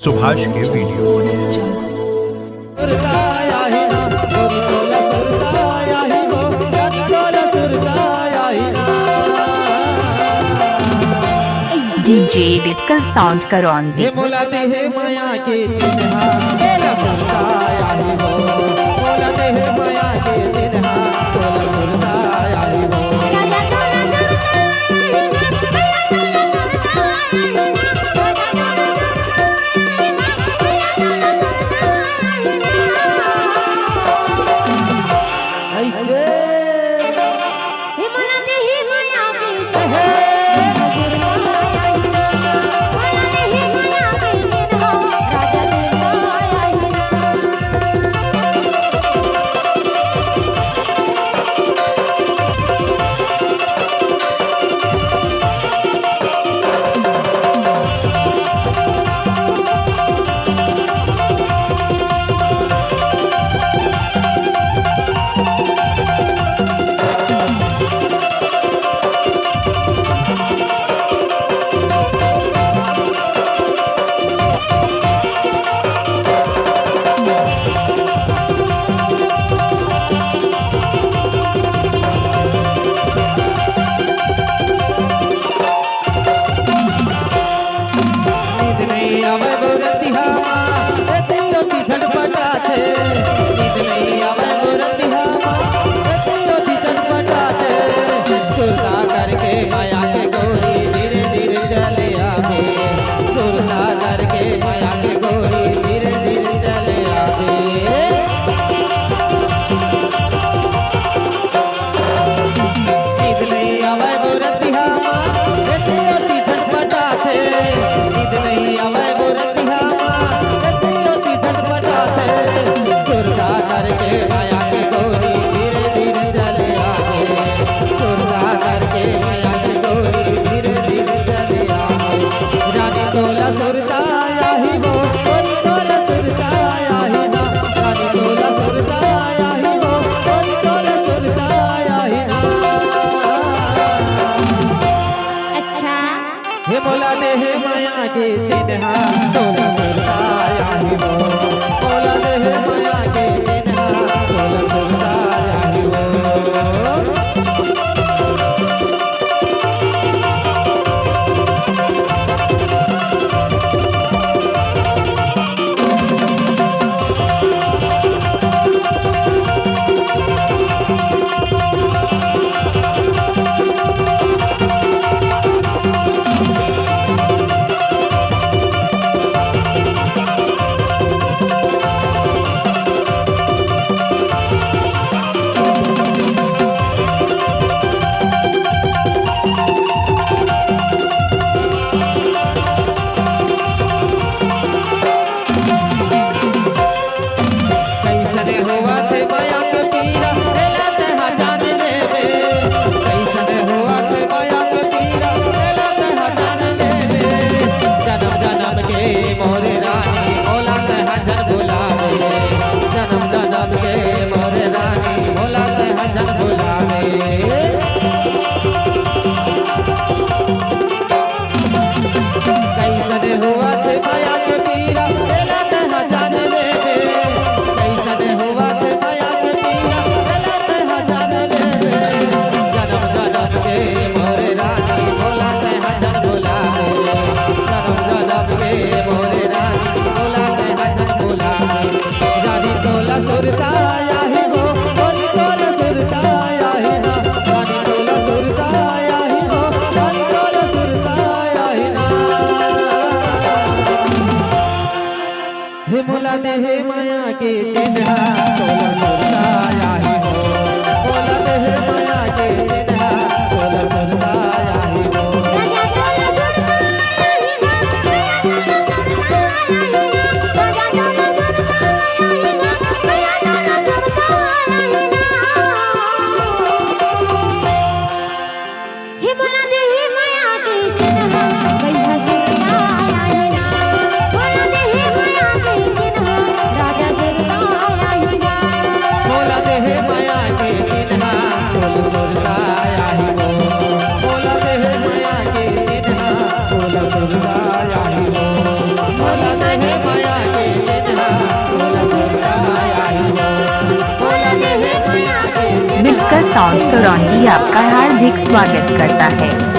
सुभाष के video. DJ विकल sound करौन हे मोलाते हे माया के चिन्हा तोला सुरता आई हो, मोलाते हे माया के चिन्हा तोला सुरता आई हो। ऐसे हे मोलाते हे माया के मोलाते हे माया के चिन्हा तोला सुरता आई हो, मोलाते हे माया के चिन्हा तोला सुरता आई हो। हे मोलाते हे माया के चिन्हा तोला सुरता आई हो, मोलाते हे माया के चिन्हा तोला सुरता आई हो। मोला साउंड करौंदी आपका हार्दिक स्वागत करता है।